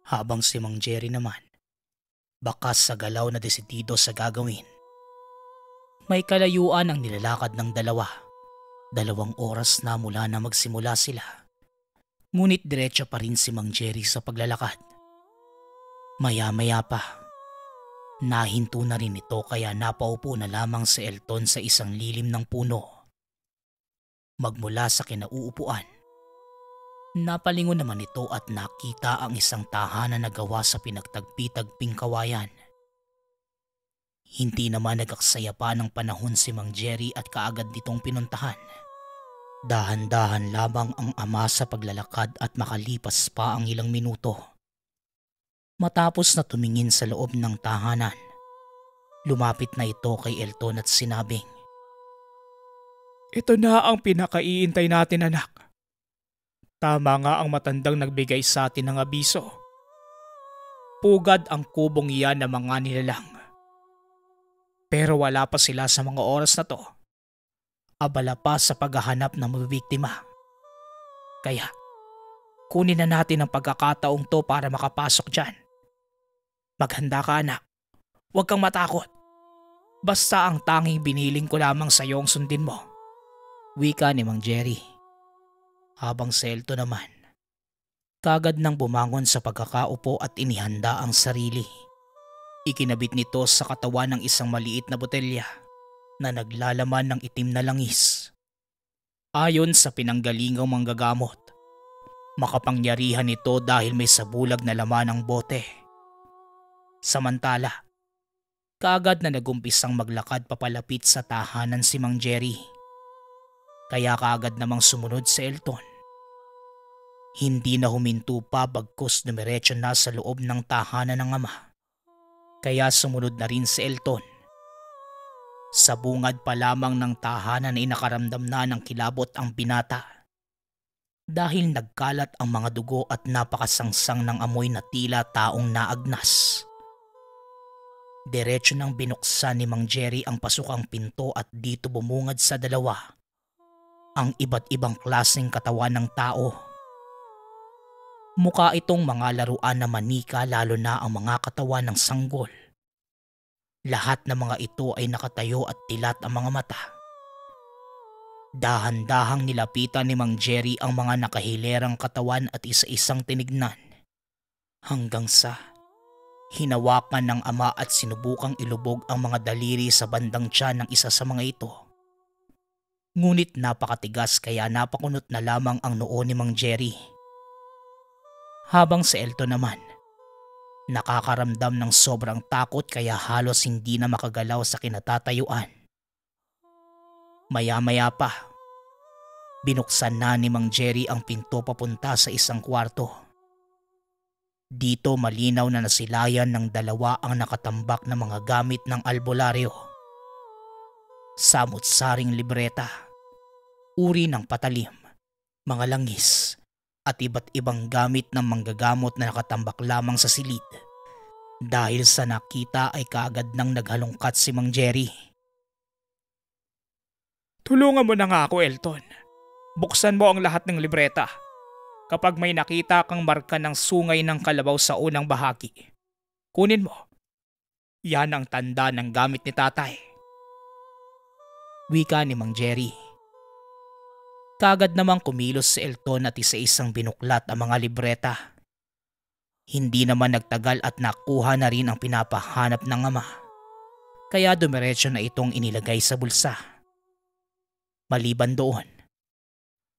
Habang si Mang Jerry naman, bakas sa galaw na desidido sa gagawin. May kalayuan ang nilalakad ng dalawa. 2 oras na mula na magsimula sila. Ngunit diretso pa rin si Mang Jerry sa paglalakad. Maya-maya pa, nahinto na rin ito kaya napaupo na lamang si Elton sa isang lilim ng puno. Magmula sa kinauupuan, napalingon naman ito at nakita ang isang tahanan na gawa sa pinagtagpi-tagping kawayan. Hindi naman nagaksaya pa ng panahon si Mang Jerry at kaagad nitong pinuntahan. Dahan-dahan lamang ang ama sa paglalakad at makalipas pa ang ilang minuto. Matapos na tumingin sa loob ng tahanan, lumapit na ito kay Elton at sinabing, Ito na ang pinakaiintay natin, anak. Tama nga ang matandang nagbigay sa atin ng abiso. Pugad ang kubong iyan ng mga nilalang. Pero wala pa sila sa mga oras na to. Abala pa sa paghahanap ng mabibiktima. Kaya, kunin na natin ang pagkakataong to para makapasok dyan. Maghanda ka, anak. Huwag kang matakot. Basta ang tanging biniling ko lamang sa iyo ang sundin mo. Wika ni Mang Jerry. Habang si Elton naman, kagad nang bumangon sa pagkakaupo at inihanda ang sarili. Ikinabit nito sa katawan ng isang maliit na botelya na naglalaman ng itim na langis. Ayon sa pinanggalingang manggagamot, makapangyarihan ito dahil may sabulag na laman ang bote. Samantala, kaagad na nagumpisang maglakad papalapit sa tahanan si Mang Jerry. Kaya kaagad namang sumunod si Elton. Hindi na huminto pa bagkus dumiretso na sa loob ng tahanan ng ama. Kaya sumunod na rin si Elton. Sa bungad pa lamang ng tahanan ay nakaramdam na ng kilabot ang binata. Dahil nagkalat ang mga dugo at napakasangsang ng amoy na tila taong naagnas. Diretso nang binuksan ni Mang Jerry ang pasukang pinto at dito bumungad sa dalawa ang iba't ibang klaseng katawan ng tao. Mukha itong mga laruan na manika lalo na ang mga katawan ng sanggol. Lahat ng mga ito ay nakatayo at tilat ang mga mata. Dahan-dahang nilapitan ni Mang Jerry ang mga nakahilerang katawan at isa-isang tinignan. Hanggang sa hinawakan ng ama at sinubukang ilubog ang mga daliri sa bandang tiyan ng isa sa mga ito. Ngunit napakatigas kaya napakunot na lamang ang noo ni Mang Jerry. Habang si Elton naman, nakakaramdam ng sobrang takot kaya halos hindi na makagalaw sa kinatatayuan. Maya-maya pa, binuksan na ni Mang Jerry ang pinto papunta sa isang kwarto. Dito malinaw na nasilayan ng dalawa ang nakatambak na mga gamit ng albularyo. Samut-saring libreta, uri ng patalim, mga langis at iba't ibang gamit ng manggagamot na nakatambak lamang sa silid. Dahil sa nakita ay kaagad nang naghalongkat si Mang Jerry. Tulungan mo na nga ako, Elton. Buksan mo ang lahat ng libreta. Kapag may nakita kang marka ng sungay ng kalabaw sa unang bahagi, kunin mo. Yan ang tanda ng gamit ni tatay. Wika ni Mang Jerry. Kaagad namang kumilos si Elton at isa-isang binuklat ang mga libreta. Hindi naman nagtagal at nakuha na rin ang pinapahanap ng ama. Kaya dumiretso na itong inilagay sa bulsa. Maliban doon,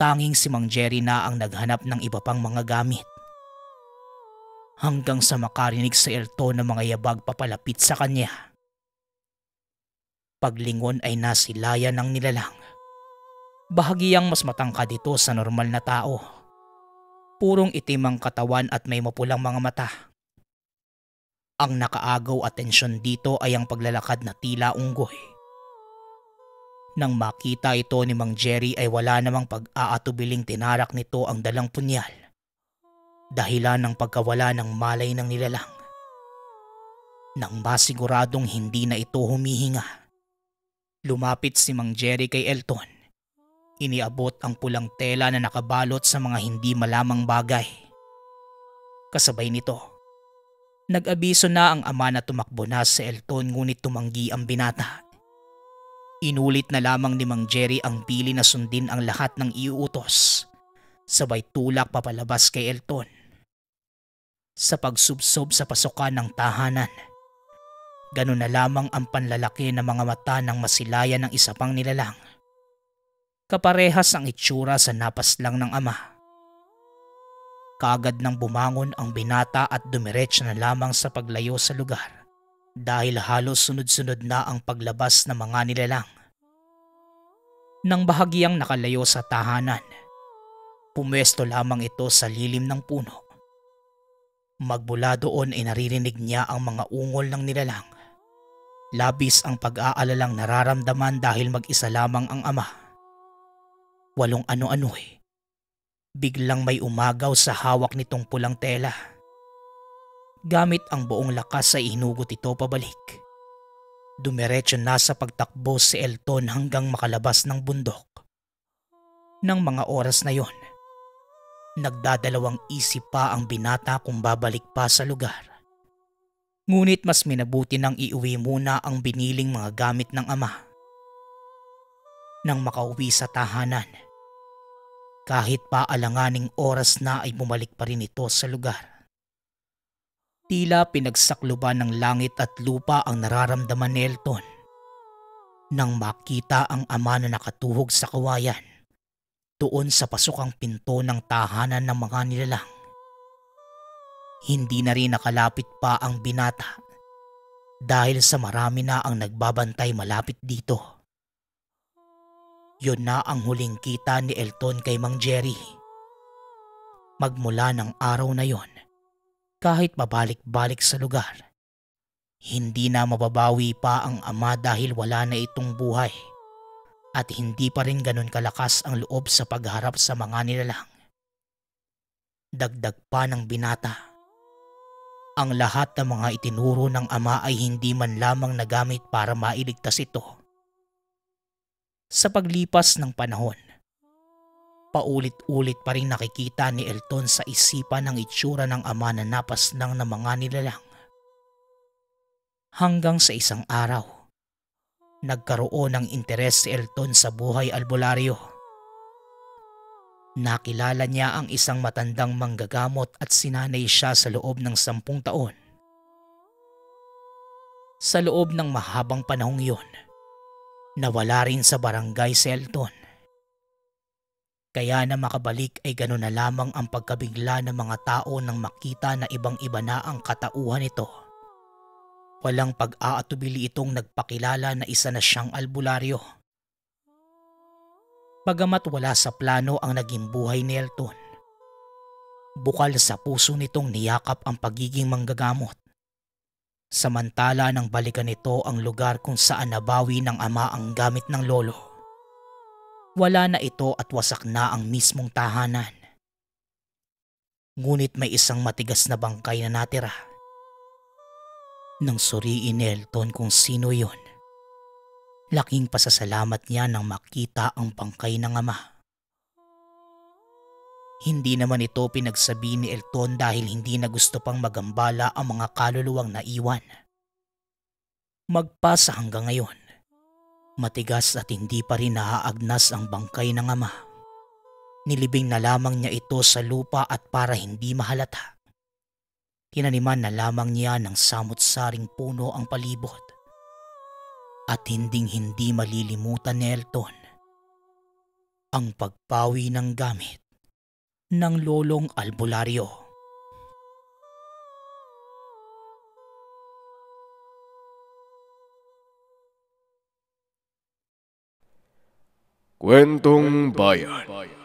tanging si Mang Jerry na ang naghanap ng iba pang mga gamit. Hanggang sa makarinig si Elton ng mga yabag papalapit sa kanya. Paglingon ay nasilayan ng nilalang. Bahagyang mas matangkad ito sa normal na tao. Purong itim ang katawan at may mapulang mga mata. Ang nakaagaw atensyon dito ay ang paglalakad na tila unggoy. Nang makita ito ni Mang Jerry ay wala namang pag-aatubiling tinarak nito ang dalang punyal. Dahilan ng pagkawala ng malay ng nilalang. Nang masiguradong hindi na ito humihinga, lumapit si Mang Jerry kay Elton. Iniabot ang pulang tela na nakabalot sa mga hindi malamang bagay. Kasabay nito, nag-abiso na ang ama na tumakbo na si Elton ngunit tumanggi ang binata. Inulit na lamang ni Mang Jerry ang pili na sundin ang lahat ng iuutos, sabay tulak papalabas kay Elton. Sa pagsubsob sa pasukan ng tahanan, ganun na lamang ang panlalaki ng mga mata ng masilayan ng isa pang nilalang. Kaparehas ang itsura sa napas lang ng ama. Kaagad nang bumangon ang binata at dumiretso na lamang sa paglayo sa lugar dahil halos sunod-sunod na ang paglabas ng mga nilalang. Nang bahagyang nakalayo sa tahanan, pumwesto lamang ito sa lilim ng puno. Magmula doon ay naririnig niya ang mga ungol ng nilalang. Labis ang pag-aalalang nararamdaman dahil mag-isa lamang ang ama. Walong ano-ano eh. Biglang may umagaw sa hawak nitong pulang tela. Gamit ang buong lakas ay hinugot ito pabalik. Dumiretso na sa pagtakbo si Elton hanggang makalabas ng bundok. Nang mga oras na yon, nagdadalawang isip pa ang binata kung babalik pa sa lugar. Ngunit mas minabuti nang iuwi muna ang biniling mga gamit ng ama. Nang makauwi sa tahanan, kahit pa alanganing oras na ay bumalik pa rin ito sa lugar. Tila pinagsakluban ng langit at lupa ang nararamdaman ni Elton. Nang makita ang ama na nakatuhog sa kawayan, doon sa pasukang pinto ng tahanan ng mga nilalang. Hindi na rin nakalapit pa ang binata dahil sa marami na ang nagbabantay malapit dito. Yun na ang huling kita ni Elton kay Mang Jerry. Magmula ng araw na yon, kahit mabalik-balik sa lugar, hindi na mababawi pa ang ama dahil wala na itong buhay at hindi pa rin ganun kalakas ang loob sa pagharap sa mga nilalang. Dagdag pa ng binata, ang lahat ng mga itinuro ng ama ay hindi man lamang nagamit para mailigtas ito. Sa paglipas ng panahon, paulit-ulit pa rin nakikita ni Elton sa isipan ang itsura ng ama na napaslang ng mga nilalang. Hanggang sa isang araw, nagkaroon ng interes si Elton sa buhay albularyo. Nakilala niya ang isang matandang manggagamot at sinanay siya sa loob ng 10 taon. Sa loob ng mahabang panahong yun, nawala rin sa barangay si Elton. Kaya na makabalik ay gano'n na lamang ang pagkabigla ng mga tao nang makita na ibang-iba na ang katauhan nito. Walang pag-aatubili itong nagpakilala na isa na siyang albularyo. Bagamat wala sa plano ang naging buhay ni Elton, bukal sa puso nitong niyakap ang pagiging manggagamot. Samantala nang balikan nito ang lugar kung saan nabawi ng ama ang gamit ng lolo. Wala na ito at wasak na ang mismong tahanan. Ngunit may isang matigas na bangkay na natira. Nang suriin ni Elton kung sino yon, laking pasasalamat niya nang makita ang bangkay ng ama. Hindi naman ito pinagsabi ni Elton dahil hindi na gusto pang magambala ang mga kaluluwang naiwan. Magpasa hanggang ngayon, matigas at hindi pa rin naaagnas ang bangkay ng ama. Nilibing na lamang niya ito sa lupa at para hindi mahalata, tinaniman na lamang niya ng samut-saring puno ang palibot. At hinding-hindi malilimutan ni Elton ang pagpawi ng gamit ng lolong albularyo. Kwentong Bayan.